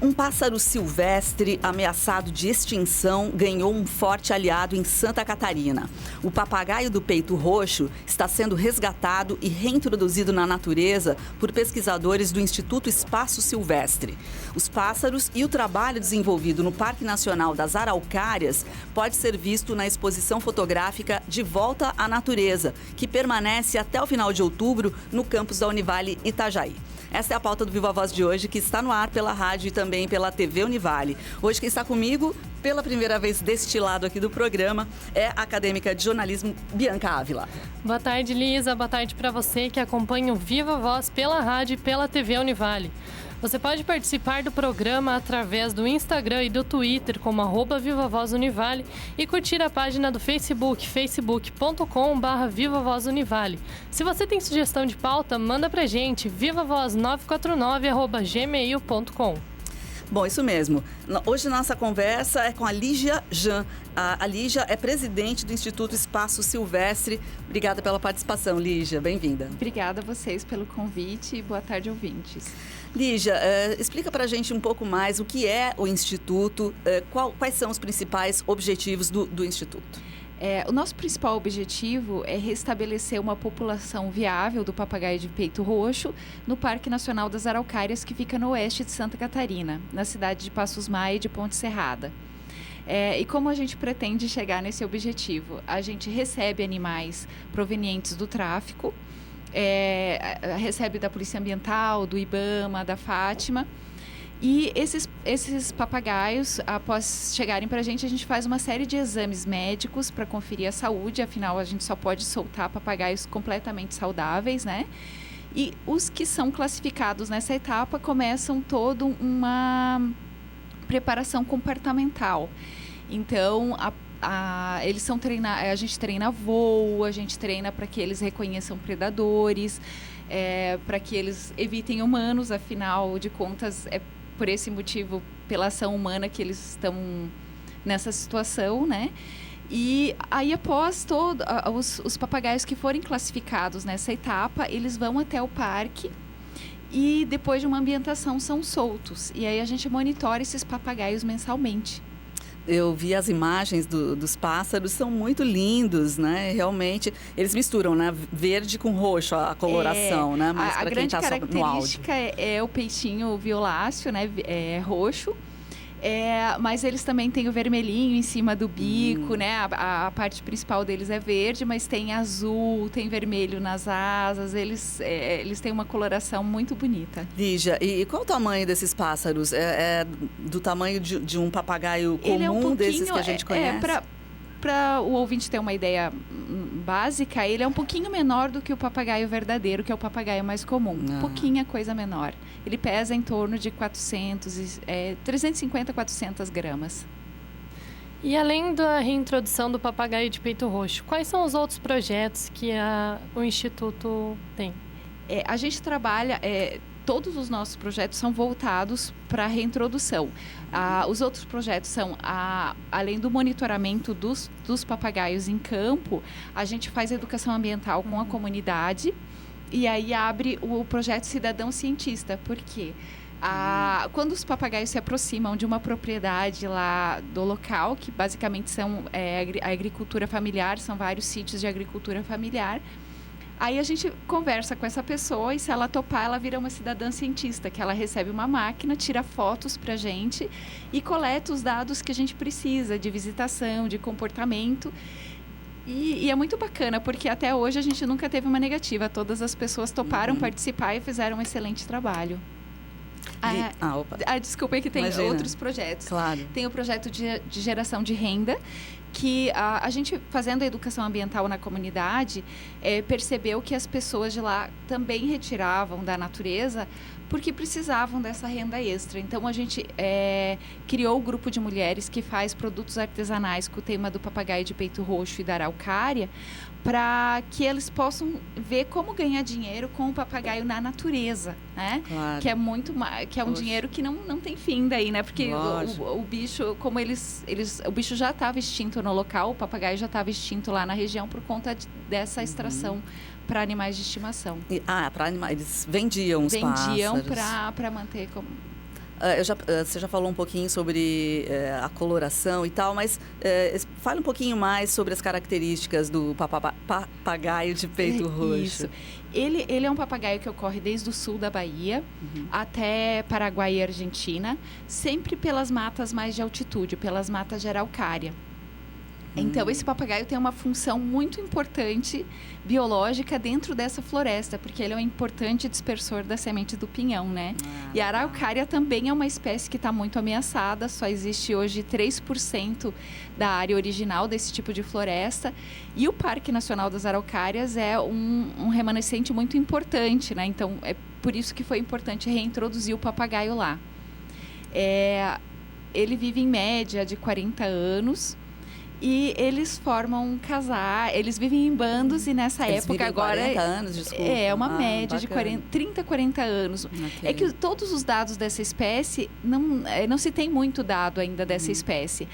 Um pássaro silvestre ameaçado de extinção ganhou um forte aliado em Santa Catarina. O papagaio do peito roxo está sendo resgatado e reintroduzido na natureza por pesquisadores do Instituto Espaço Silvestre. Os pássaros e o trabalho desenvolvido no Parque Nacional das Araucárias pode ser visto na exposição fotográfica De Volta à Natureza, que permanece até o final de outubro no campus da Univale Itajaí. Essa é a pauta do Viva Voz de hoje, que está no ar pela rádio e também pela TV Univale. Hoje quem está comigo, pela primeira vez deste lado aqui do programa, é a acadêmica de jornalismo Bianca Ávila. Boa tarde, Lisa. Boa tarde para você que acompanha o Viva Voz pela rádio e pela TV Univale. Você pode participar do programa através do Instagram e do Twitter como @VivaVozUnivale e curtir a página do Facebook, facebook.com/VivaVozUnivale. Se você tem sugestão de pauta, manda pra gente, vivavoz949@gmail.com. Bom, isso mesmo. Hoje nossa conversa é com a Lígia Jan. A Lígia é presidente do Instituto Espaço Silvestre. Obrigada pela participação, Lígia. Bem-vinda. Obrigada a vocês pelo convite e boa tarde, ouvintes. Lígia, explica para a gente um pouco mais o que é o Instituto, quais são os principais objetivos do Instituto. O nosso principal objetivo é restabelecer uma população viável do papagaio de peito roxo no Parque Nacional das Araucárias, que fica no oeste de Santa Catarina, na cidade de Passos Maia e de Ponte Serrada. E como a gente pretende chegar nesse objetivo? A gente recebe animais provenientes do tráfico, recebe da Polícia Ambiental, do IBAMA, da Fátima. E esses papagaios, após chegarem para a gente faz uma série de exames médicos para conferir a saúde, afinal a gente só pode soltar papagaios completamente saudáveis, né? E os que são classificados nessa etapa começam toda uma preparação comportamental. Então, eles são a gente treina voo, a gente treina para que eles reconheçam predadores, para que eles evitem humanos, afinal de contas, por esse motivo, pela ação humana que eles estão nessa situação, né? E aí, após os papagaios que forem classificados nessa etapa, eles vão até o parque e depois de uma ambientação são soltos. E aí a gente monitora esses papagaios mensalmente. Eu vi as imagens dos pássaros, são muito lindos, né? Realmente, eles misturam, né? Verde com roxo, a coloração, né? Mas a grande característica é o peitinho violáceo, né? Roxo. Mas eles também têm o vermelhinho em cima do bico, né? A parte principal deles é verde, mas tem azul, tem vermelho nas asas. Eles têm uma coloração muito bonita. Lígia, e qual o tamanho desses pássaros? É do tamanho de um papagaio comum, desses que a gente conhece? Para o ouvinte ter uma ideia básica, ele é um pouquinho menor do que o papagaio verdadeiro, que é o papagaio mais comum. Pouquinha coisa menor. Ele pesa em torno de 350 a 400 gramas. E além da reintrodução do papagaio de peito roxo, quais são os outros projetos que o Instituto tem? A gente trabalha... Todos os nossos projetos são voltados para a reintrodução. Os outros projetos são, além do monitoramento dos papagaios em campo, a gente faz educação ambiental com a comunidade e aí abre o projeto Cidadão Cientista. Por quê? Quando os papagaios se aproximam de uma propriedade lá do local, que basicamente são a agricultura familiar, são vários sítios de agricultura familiar, aí a gente conversa com essa pessoa e se ela topar, ela vira uma cidadã cientista, que ela recebe uma máquina, tira fotos pra gente e coleta os dados que a gente precisa de visitação, de comportamento. E é muito bacana, porque até hoje a gente nunca teve uma negativa. Todas as pessoas toparam participar e fizeram um excelente trabalho. Desculpa, é que tem outros projetos. Claro. Tem o projeto de geração de renda, que a gente, fazendo a educação ambiental na comunidade, percebeu que as pessoas de lá também retiravam da natureza porque precisavam dessa renda extra. Então, a gente criou o grupo de mulheres que faz produtos artesanais com o tema do papagaio de peito roxo e da araucária, para que eles possam ver como ganhar dinheiro com o papagaio na natureza, né? Claro. Que é um dinheiro que não tem fim daí, né? Porque o bicho, como o bicho já estava extinto no local, o papagaio já estava extinto lá na região por conta dessa extração para animais de estimação. Para animais, eles vendiam os pássaros. Vendiam para manter como... Você já falou um pouquinho sobre a coloração e tal, mas fale um pouquinho mais sobre as características do papagaio de peito roxo. Isso. Ele é um papagaio que ocorre desde o sul da Bahia até Paraguai e Argentina, sempre pelas matas mais de altitude, pelas matas de araucária. Então, esse papagaio tem uma função muito importante biológica dentro dessa floresta, porque ele é um importante dispersor da semente do pinhão, né? E a araucária também é uma espécie que está muito ameaçada, só existe hoje 3% da área original desse tipo de floresta. E o Parque Nacional das Araucárias é um remanescente muito importante, né? Então, é por isso que foi importante reintroduzir o papagaio lá. Ele vive em média de 40 anos. E eles formam eles vivem em bandos e nessa eles época agora... 40 anos, desculpa. É uma média bacana. de 30 a 40 anos. Okay. É que todos os dados dessa espécie, não se tem muito dado ainda dessa espécie.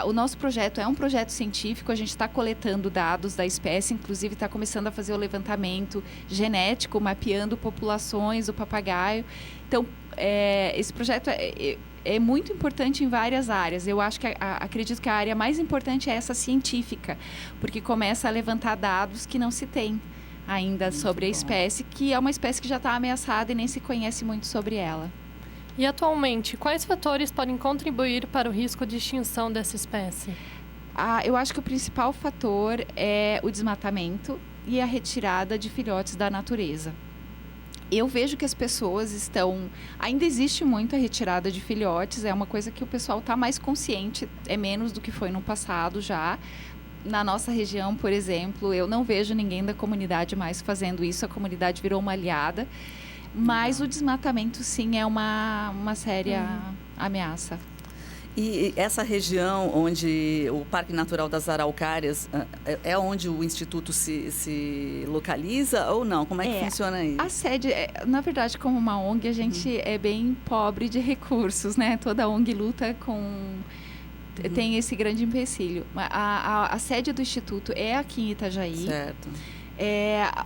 O nosso projeto é um projeto científico, a gente está coletando dados da espécie, inclusive está começando a fazer o levantamento genético, mapeando populações do papagaio. Então, esse projeto é muito importante em várias áreas. Eu acho que acredito que a área mais importante é essa científica, porque começa a levantar dados que não se tem ainda sobre a espécie, que é uma espécie que já está ameaçada e nem se conhece muito sobre ela. E atualmente, quais fatores podem contribuir para o risco de extinção dessa espécie? Eu acho que o principal fator é o desmatamento e a retirada de filhotes da natureza. Eu vejo que as pessoas ainda existe muito a retirada de filhotes, é uma coisa que o pessoal está mais consciente, é menos do que foi no passado já. Na nossa região, por exemplo, eu não vejo ninguém da comunidade mais fazendo isso, a comunidade virou uma aliada, mas o desmatamento sim é uma séria ameaça. E essa região onde o Parque Natural das Araucárias é onde o Instituto se localiza ou não? Como é que funciona isso? A sede, na verdade, como uma ONG, a gente é bem pobre de recursos, né? Toda ONG luta tem esse grande empecilho. A sede do Instituto é aqui em Itajaí. Certo.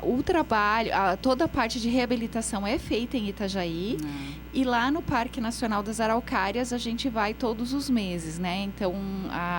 O trabalho, toda a parte de reabilitação é feita em Itajaí. E lá no Parque Nacional das Araucárias a gente vai todos os meses, né? Então,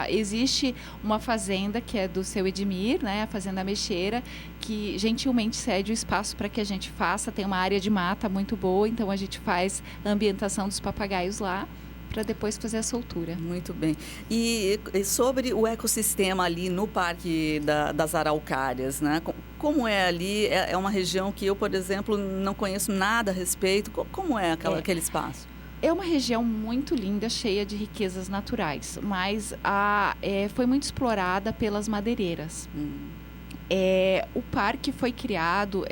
existe uma fazenda que é do seu Edmir, né? A Fazenda Mexeira, que gentilmente cede o espaço para que a gente faça. Tem uma área de mata muito boa, então a gente faz a ambientação dos papagaios lá, para depois fazer a soltura. Muito bem. E sobre o ecossistema ali no Parque das Araucárias, né? Como é ali? É uma região que eu, por exemplo, não conheço nada a respeito. Como é aquele espaço? É uma região muito linda, cheia de riquezas naturais, mas foi muito explorada pelas madeireiras. O parque foi criado...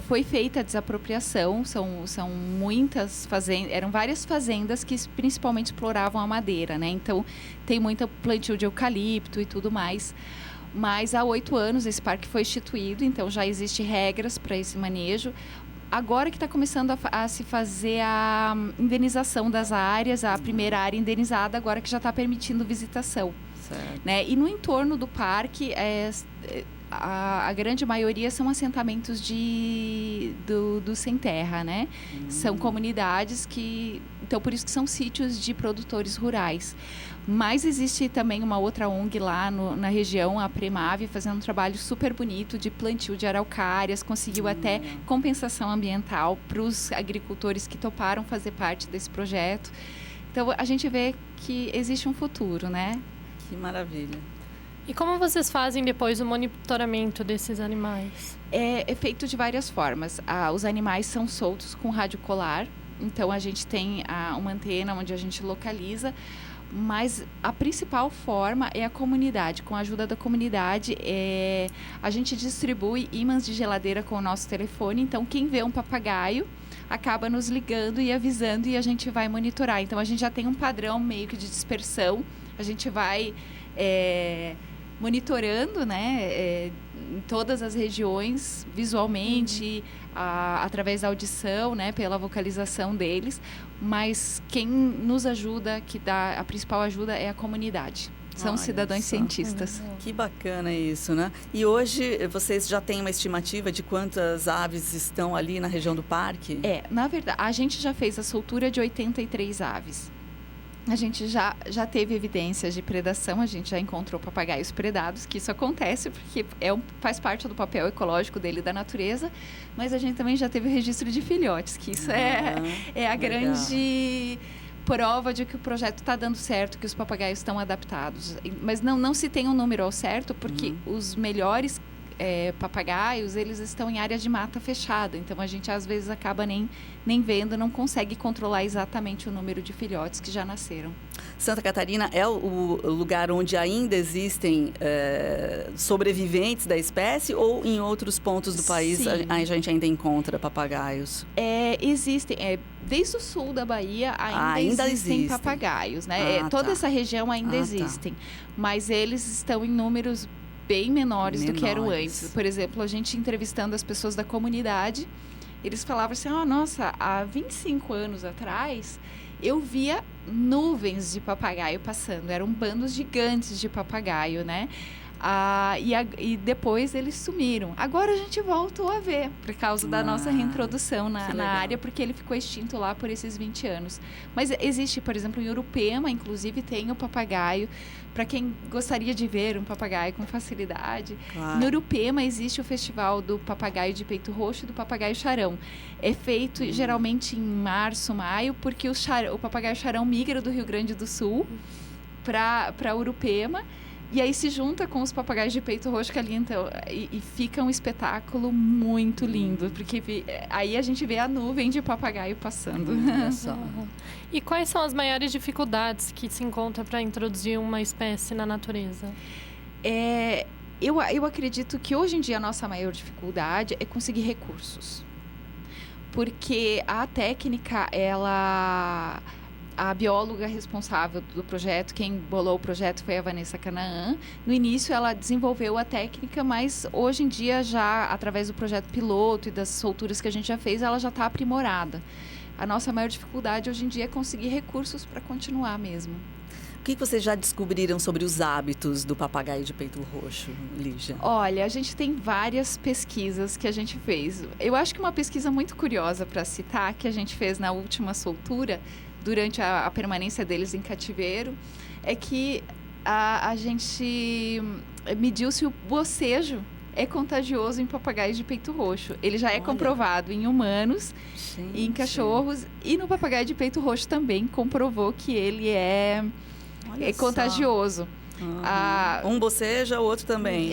Foi feita a desapropriação, são muitas fazendas, eram várias fazendas que principalmente exploravam a madeira, né? Então, tem muito plantio de eucalipto e tudo mais. Mas há 8 anos esse parque foi instituído, então já existem regras para esse manejo. Agora que está começando a se fazer a indenização das áreas, a primeira área indenizada, agora que já está permitindo visitação. Certo. Né? E no entorno do parque... A grande maioria são assentamentos do sem terra, né? São comunidades então por isso que são sítios de produtores rurais. Mas existe também uma outra ONG lá na região, a Premave, fazendo um trabalho super bonito de plantio de araucárias, conseguiu até compensação ambiental para os agricultores que toparam fazer parte desse projeto. Então a gente vê que existe um futuro, né? Que maravilha. E como vocês fazem depois o monitoramento desses animais? É feito de várias formas. Os animais são soltos com rádio colar, então a gente tem uma antena onde a gente localiza, mas a principal forma é a comunidade. Com a ajuda da comunidade, a gente distribui ímãs de geladeira com o nosso telefone, então quem vê um papagaio acaba nos ligando e avisando e a gente vai monitorar. Então a gente já tem um padrão meio que de dispersão, a gente vai... monitorando, né, em todas as regiões, visualmente, através da audição, né, pela vocalização deles, mas quem nos ajuda, que dá a principal ajuda é a comunidade. São Olha cidadãos só. cientistas. Que bacana isso, né? E hoje vocês já têm uma estimativa de quantas aves estão ali na região do parque? Na verdade, a gente já fez a soltura de 83 aves. A gente já teve evidências de predação, a gente já encontrou papagaios predados, que isso acontece porque faz parte do papel ecológico dele da natureza, mas a gente também já teve o registro de filhotes, que isso é a legal. grande prova de que o projeto está dando certo, que os papagaios estão adaptados. Mas não se tem um número ao certo, porque os melhores papagaios, eles estão em áreas de mata fechada, então a gente às vezes acaba nem vendo, não consegue controlar exatamente o número de filhotes que já nasceram. Santa Catarina é o lugar onde ainda existem sobreviventes da espécie, ou em outros pontos do país a gente ainda encontra papagaios? Existem, desde o sul da Bahia ainda existem papagaios, né? Toda essa região ainda existem, mas eles estão em números bem menores do que eram antes. Por exemplo, a gente entrevistando as pessoas da comunidade, eles falavam assim, nossa, há 25 anos atrás, eu via nuvens de papagaio passando, eram bandos gigantes de papagaio, né? E depois eles sumiram. Agora a gente voltou a ver, por causa da nossa reintrodução na área, porque ele ficou extinto lá por esses 20 anos. Mas existe, por exemplo, em Urupema, inclusive, tem o papagaio. Para quem gostaria de ver um papagaio com facilidade, no Urupema existe o festival do papagaio de peito roxo e do papagaio charão. É feito geralmente em março, maio, porque o papagaio charão migra do Rio Grande do Sul para Urupema. E aí se junta com os papagaios de peito roxo que ali, então, e fica um espetáculo muito lindo, porque aí a gente vê a nuvem de papagaio passando. Olha só. E quais são as maiores dificuldades que se encontra para introduzir uma espécie na natureza? Eu acredito que hoje em dia a nossa maior dificuldade é conseguir recursos. Porque a técnica, a bióloga responsável do projeto, quem bolou o projeto foi a Vanessa Canaã. No início ela desenvolveu a técnica, mas hoje em dia já, através do projeto piloto e das solturas que a gente já fez, ela já está aprimorada. A nossa maior dificuldade hoje em dia é conseguir recursos para continuar mesmo. O que vocês já descobriram sobre os hábitos do papagaio de peito roxo, Lígia? Olha, a gente tem várias pesquisas que a gente fez. Eu acho que uma pesquisa muito curiosa para citar, que a gente fez na última soltura, durante a permanência deles em cativeiro, é que a gente mediu se o bocejo é contagioso em papagaios de peito roxo. Ele já é comprovado em humanos, em cachorros, e no papagaio de peito roxo também comprovou que ele é contagioso. Um boceja, o outro também.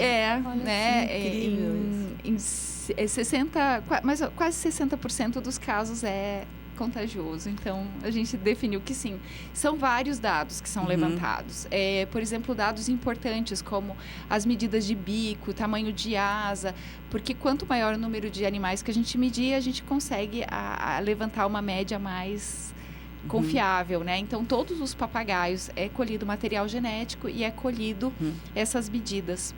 Quase 60% dos casos é contagioso. Então, a gente definiu que sim. São vários dados que são levantados. Por exemplo, dados importantes como as medidas de bico, tamanho de asa, porque quanto maior o número de animais que a gente medir, a gente consegue levantar uma média mais confiável, né? Então, todos os papagaios é colhido material genético e é colhido essas medidas.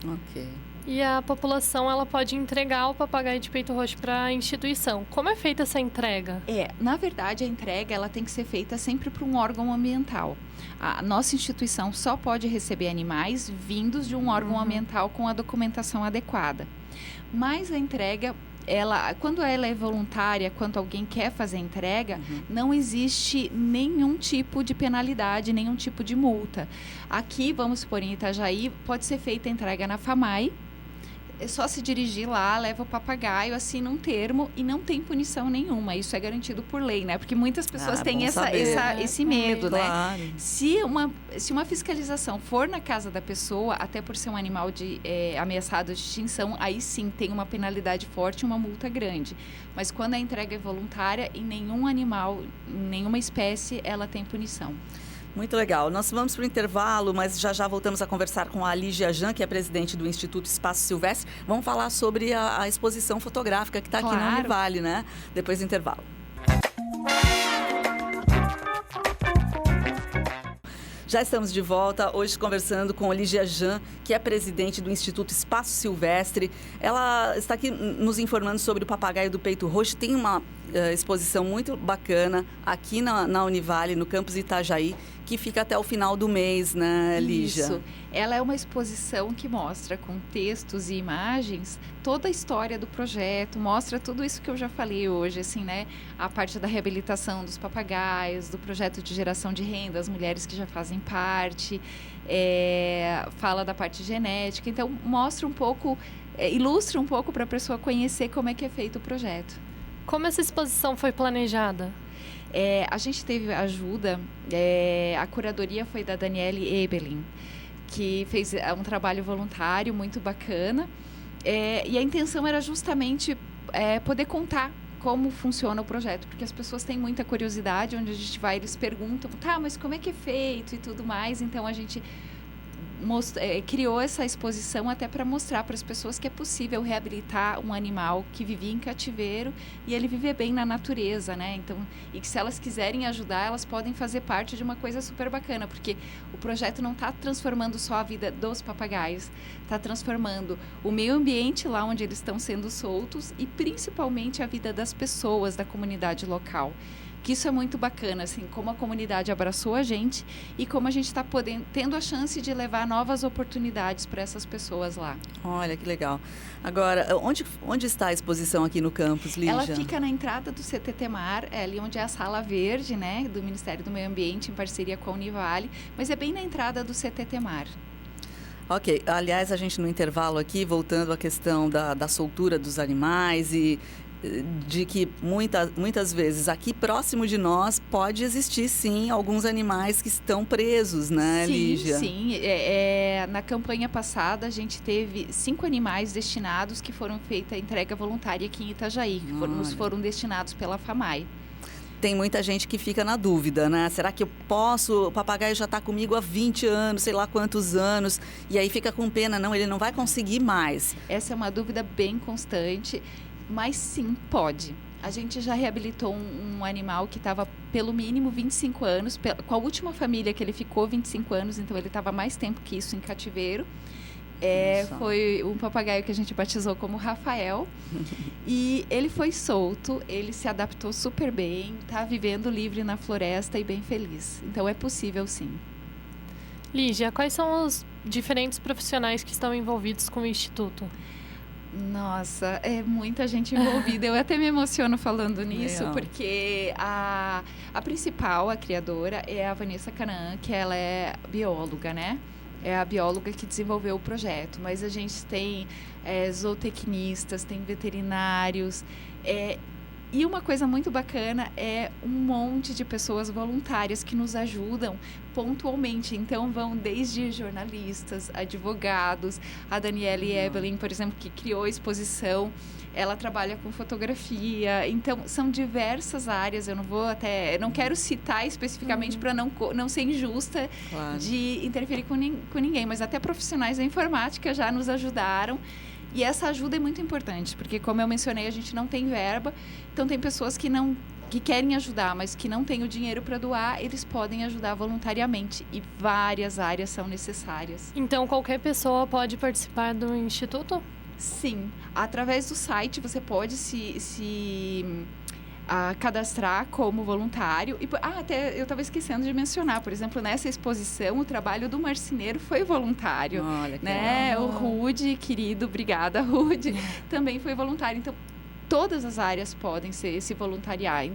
Ok. E a população, ela pode entregar o papagaio de peito roxo para a instituição. Como é feita essa entrega? Na verdade, a entrega ela tem que ser feita sempre para um órgão ambiental. A nossa instituição só pode receber animais vindos de um órgão ambiental com a documentação adequada. Mas a entrega, quando ela é voluntária, quando alguém quer fazer a entrega, não existe nenhum tipo de penalidade, nenhum tipo de multa. Aqui, vamos supor, em Itajaí, pode ser feita a entrega na FAMAI. É só se dirigir lá, leva o papagaio, assina um termo e não tem punição nenhuma. Isso é garantido por lei, né? Porque muitas pessoas têm esse medo, né? Claro. Se uma fiscalização for na casa da pessoa, até por ser um animal ameaçado de extinção, aí sim tem uma penalidade forte, uma multa grande. Mas quando a entrega é voluntária, em nenhum animal, nenhuma espécie, ela tem punição. Muito legal. Nós vamos para o intervalo, mas já voltamos a conversar com a Lígia Jan, que é presidente do Instituto Espaço Silvestre. Vamos falar sobre a exposição fotográfica que está aqui na Univale, né? Depois do intervalo. Já estamos de volta, hoje conversando com a Lígia Jan, que é presidente do Instituto Espaço Silvestre. Ela está aqui nos informando sobre o papagaio do peito roxo. Tem uma exposição muito bacana aqui na Univale, no campus Itajaí, que fica até o final do mês, né, Lígia? Isso. Ela é uma exposição que mostra com textos e imagens toda a história do projeto, mostra tudo isso que eu já falei hoje, assim, né? A parte da reabilitação dos papagaios, do projeto de geração de renda, as mulheres que já fazem parte, fala da parte genética, então mostra um pouco, ilustra um pouco para a pessoa conhecer como é que é feito o projeto. Como essa exposição foi planejada? A gente teve ajuda, a curadoria foi da Daniele Ebelin, que fez um trabalho voluntário muito bacana, e a intenção era justamente poder contar como funciona o projeto, porque as pessoas têm muita curiosidade, onde a gente vai, eles perguntam, tá, mas como é que é feito e tudo mais, então a gente criou essa exposição até para mostrar para as pessoas que é possível reabilitar um animal que vivia em cativeiro e ele viver bem na natureza, né? Então, e que se elas quiserem ajudar, elas podem fazer parte de uma coisa super bacana, porque o projeto não está transformando só a vida dos papagaios, está transformando o meio ambiente lá onde eles estão sendo soltos e principalmente a vida das pessoas da comunidade local. Que isso é muito bacana, assim, como a comunidade abraçou a gente e como a gente está tendo a chance de levar novas oportunidades para essas pessoas lá. Olha, que legal. Agora, onde está a exposição aqui no campus, Lígia? Ela fica na entrada do CTT Mar, ali onde é a Sala Verde, né, do Ministério do Meio Ambiente, em parceria com a Univale, mas é bem na entrada do CTT Mar. Ok, aliás, a gente no intervalo aqui, voltando à questão da soltura dos animais e de que muitas vezes aqui próximo de nós pode existir sim alguns animais que estão presos, né, Lígia? Sim. Na campanha passada a gente teve 5 animais destinados que foram feita a entrega voluntária aqui em Itajaí, que foram destinados pela FAMAI. Tem muita gente que fica na dúvida, né? Será que eu posso? O papagaio já está comigo há 20 anos, sei lá quantos anos, e aí fica com pena, não, ele não vai conseguir mais. Essa é uma dúvida bem constante. Mas sim, pode. A gente já reabilitou um animal que estava pelo mínimo 25 anos, com a última família que ele ficou 25 anos, então ele estava mais tempo que isso em cativeiro. Foi um papagaio que a gente batizou como Rafael. E ele foi solto, ele se adaptou super bem, está vivendo livre na floresta e bem feliz. Então é possível sim. Lígia, quais são os diferentes profissionais que estão envolvidos com o Instituto? Nossa, é muita gente envolvida. Eu até me emociono falando nisso, Legal. Porque a principal, a criadora, é a Vanessa Canaã, que ela é bióloga, né? É a bióloga que desenvolveu o projeto. Mas a gente tem zootecnistas, tem veterinários. E uma coisa muito bacana é um monte de pessoas voluntárias que nos ajudam pontualmente. Então, vão desde jornalistas, advogados, a Daniele Ebelin, por exemplo, que criou a exposição, ela trabalha com fotografia. Então, são diversas áreas. Eu não quero citar especificamente para não ser injusta, claro, de interferir com ninguém, mas até profissionais da informática já nos ajudaram. E essa ajuda é muito importante, porque, como eu mencionei, a gente não tem verba, então tem pessoas que querem ajudar, mas que não têm o dinheiro para doar, eles podem ajudar voluntariamente, e várias áreas são necessárias. Então, qualquer pessoa pode participar do Instituto? Sim, através do site você pode a cadastrar como voluntário. Até eu estava esquecendo de mencionar, por exemplo, nessa exposição, o trabalho do marceneiro foi voluntário. Olha, que né? legal. O Rude, querido, obrigada, Rude, também foi voluntário. Então, todas as áreas podem se voluntariar.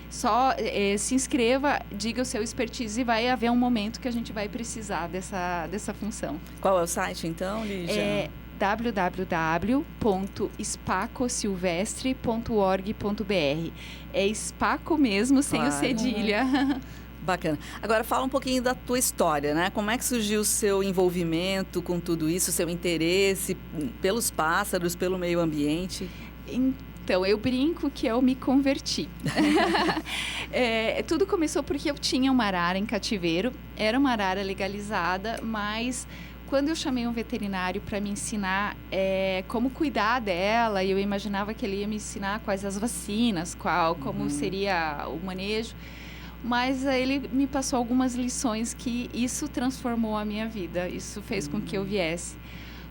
Só se inscreva, diga o seu expertise e vai haver um momento que a gente vai precisar dessa função. Qual é o site, então, Lígia? www.spacosilvestre.org.br. É Spaco mesmo, sem o cedilha. Bacana. Agora, fala um pouquinho da tua história, né? Como é que surgiu o seu envolvimento com tudo isso, o seu interesse pelos pássaros, pelo meio ambiente? Então, eu brinco que eu me converti. Tudo começou porque eu tinha uma arara em cativeiro, era uma arara legalizada, mas quando eu chamei um veterinário para me ensinar como cuidar dela, e eu imaginava que ele ia me ensinar quais as vacinas, como seria o manejo, mas ele me passou algumas lições que isso transformou a minha vida, isso fez com que eu viesse.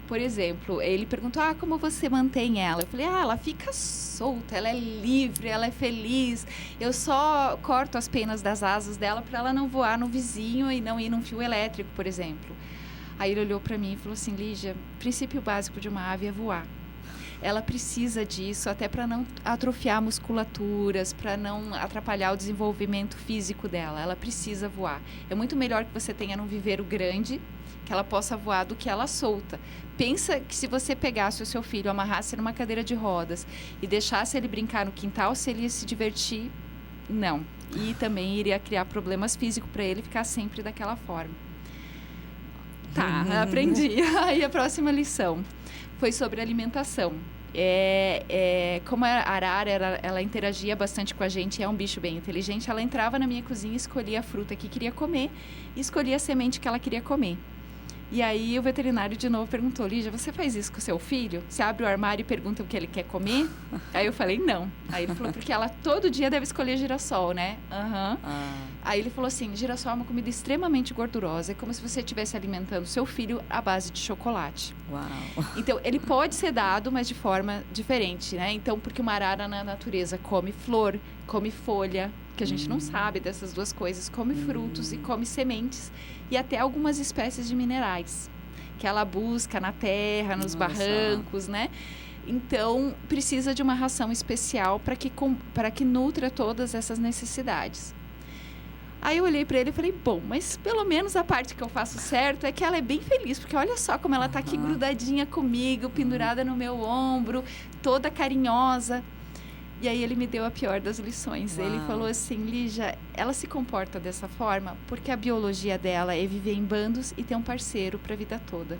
Por exemplo, ele perguntou, como você mantém ela? Eu falei, ela fica solta, ela é livre, ela é feliz. Eu só corto as penas das asas dela para ela não voar no vizinho e não ir num fio elétrico, por exemplo. Aí ele olhou para mim e falou assim, Lígia, o princípio básico de uma ave é voar. Ela precisa disso até para não atrofiar musculaturas, para não atrapalhar o desenvolvimento físico dela. Ela precisa voar. É muito melhor que você tenha num viveiro grande, que ela possa voar, do que ela solta. Pensa que se você pegasse o seu filho, amarrasse numa cadeira de rodas e deixasse ele brincar no quintal, se ele ia se divertir, não. E também iria criar problemas físicos para ele ficar sempre daquela forma. Tá, aprendi. Aí a próxima lição foi sobre alimentação. Como a arara, ela interagia bastante com a gente, é um bicho bem inteligente, ela entrava na minha cozinha, escolhia a fruta que queria comer e escolhia a semente que ela queria comer. E aí o veterinário de novo perguntou, Lígia, você faz isso com o seu filho? Você abre o armário e pergunta o que ele quer comer? Aí eu falei, não. Aí ele falou, porque ela todo dia deve escolher girassol, né? Aí ele falou assim, girassol é uma comida extremamente gordurosa, é como se você estivesse alimentando seu filho à base de chocolate. Uau. Então, ele pode ser dado, mas de forma diferente, né? Então, porque uma arara na natureza come flor, come folha, que a gente não sabe dessas duas coisas, come frutos e come sementes e até algumas espécies de minerais que ela busca na terra, nos barrancos, né? Então, precisa de uma ração especial para que nutra todas essas necessidades. Aí eu olhei para ele e falei, bom, mas pelo menos a parte que eu faço certo é que ela é bem feliz, porque olha só como ela está aqui grudadinha comigo, pendurada no meu ombro, toda carinhosa. E aí ele me deu a pior das lições. Ele falou assim, Lígia, ela se comporta dessa forma porque a biologia dela é viver em bandos e ter um parceiro para a vida toda.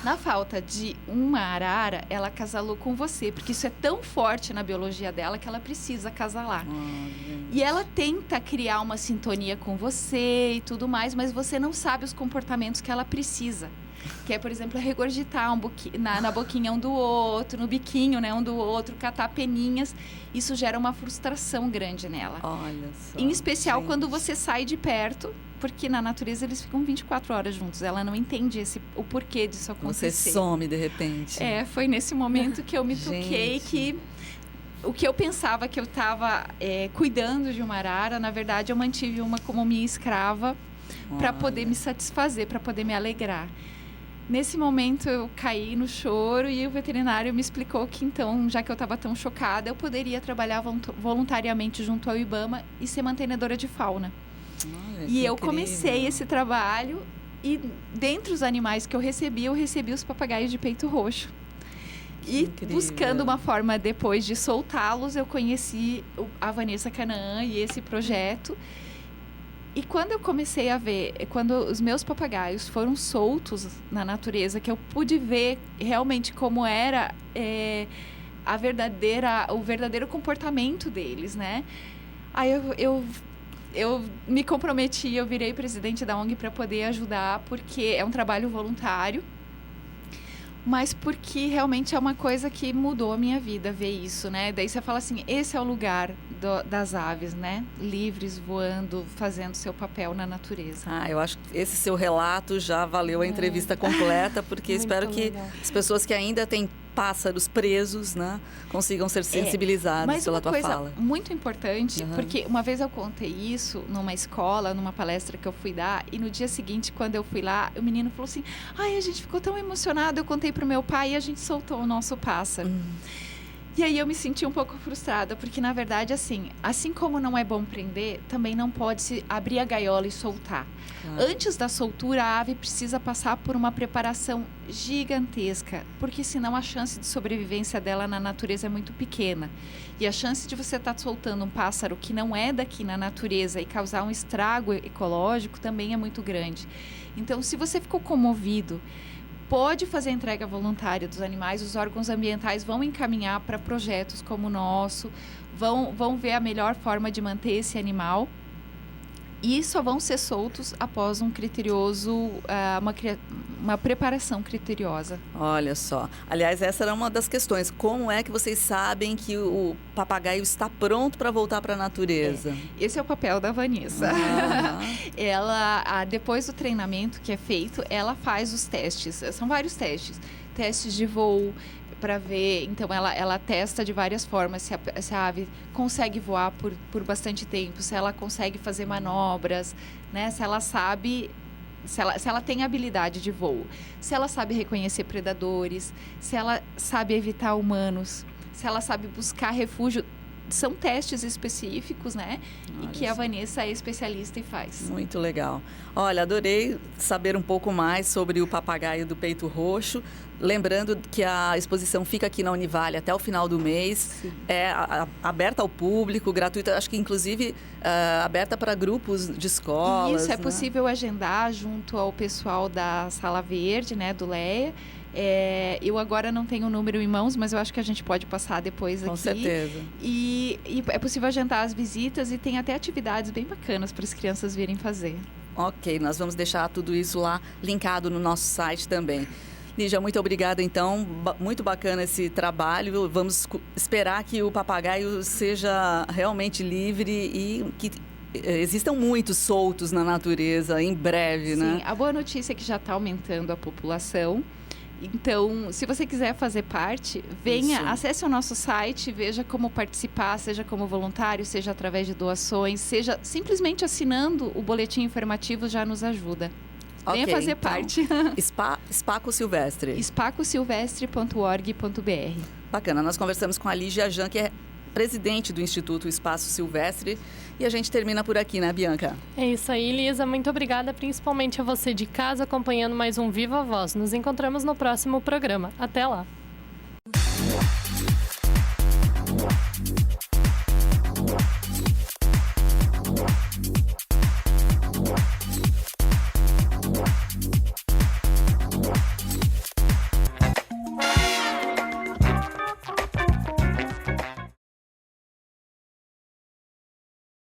Na falta de uma arara, ela casalou com você, porque isso é tão forte na biologia dela que ela precisa casalar. E ela tenta criar uma sintonia com você e tudo mais, mas você não sabe os comportamentos que ela precisa. Que é, por exemplo, regurgitar na boquinha um do outro, no biquinho, né, um do outro, catar peninhas. Isso gera uma frustração grande nela. Olha só. Em especial quando você sai de perto, porque na natureza eles ficam 24 horas juntos. Ela não entende o porquê disso acontecer. Você some de repente. Foi nesse momento que eu me toquei que o que eu pensava que eu estava cuidando de uma arara, na verdade eu mantive uma como minha escrava para poder me satisfazer, para poder me alegrar. Nesse momento eu caí no choro e o veterinário me explicou que então, já que eu estava tão chocada, eu poderia trabalhar voluntariamente junto ao IBAMA e ser mantenedora de fauna. E eu comecei esse trabalho e dentre os animais que eu recebi os papagaios de peito roxo. E buscando uma forma depois de soltá-los, eu conheci a Vanessa Canaã e esse projeto. E quando eu comecei a ver, quando os meus papagaios foram soltos na natureza, que eu pude ver realmente como era o verdadeiro comportamento deles, né? Aí eu me comprometi, eu virei presidente da ONG para poder ajudar, porque é um trabalho voluntário, mas porque realmente é uma coisa que mudou a minha vida, ver isso, né? Daí você fala assim, esse é o lugar das aves, né? Livres, voando, fazendo seu papel na natureza. Eu acho que esse seu relato já valeu a entrevista completa, porque espero que as pessoas que ainda têm pássaros presos, né, consigam ser sensibilizados pela tua fala. Mas uma coisa muito importante, porque uma vez eu contei isso numa escola, numa palestra que eu fui dar, e no dia seguinte, quando eu fui lá, o menino falou assim, a gente ficou tão emocionado, eu contei pro meu pai e a gente soltou o nosso pássaro. E aí eu me senti um pouco frustrada, porque na verdade, assim como não é bom prender, também não pode se abrir a gaiola e soltar. Antes da soltura, a ave precisa passar por uma preparação gigantesca, porque senão a chance de sobrevivência dela na natureza é muito pequena. E a chance de você estar soltando um pássaro que não é daqui na natureza e causar um estrago ecológico também é muito grande. Então, se você ficou comovido, pode fazer a entrega voluntária dos animais, os órgãos ambientais vão encaminhar para projetos como o nosso, vão ver a melhor forma de manter esse animal. e só vão ser soltos após um criterioso, uma preparação criteriosa. Olha só. Aliás, essa era uma das questões. Como é que vocês sabem que o papagaio está pronto para voltar para a natureza? Esse é o papel da Vanessa. Ela, depois do treinamento que é feito, ela faz os testes. São vários testes. Testes de voo, para ver, então ela testa de várias formas se a ave consegue voar por bastante tempo, se ela consegue fazer manobras, né? Se ela sabe, se ela tem habilidade de voo, se ela sabe reconhecer predadores, se ela sabe evitar humanos, se ela sabe buscar refúgio. São testes específicos, né? Olha, e que a Vanessa é especialista e faz. Muito legal. Olha, adorei saber um pouco mais sobre o papagaio do peito roxo. Lembrando que a exposição fica aqui na Univale até o final do mês. Sim. É aberta ao público, gratuita. Acho que, inclusive, aberta para grupos de escolas. Isso, é possível agendar junto ao pessoal da Sala Verde, né? Do LEA. Eu agora não tenho o número em mãos, mas eu acho que a gente pode passar depois aqui. Com certeza. E é possível agendar as visitas e tem até atividades bem bacanas para as crianças virem fazer. Ok, nós vamos deixar tudo isso lá linkado no nosso site também. Lígia, muito obrigada, então. Muito bacana esse trabalho. Vamos esperar que o papagaio seja realmente livre e que existam muitos soltos na natureza em breve, né? Sim, a boa notícia é que já está aumentando a população. Então, se você quiser fazer parte, venha, acesse o nosso site, veja como participar, seja como voluntário, seja através de doações, seja simplesmente assinando o boletim informativo já nos ajuda. Venha fazer então, parte. Espaco Silvestre. espacosilvestre.org.br. Bacana, nós conversamos com a Lígia Jan, que é presidente do Instituto Espaço Silvestre. E a gente termina por aqui, né, Bianca? É isso aí, Lisa. Muito obrigada, principalmente a você de casa, acompanhando mais um Viva Voz. Nos encontramos no próximo programa. Até lá!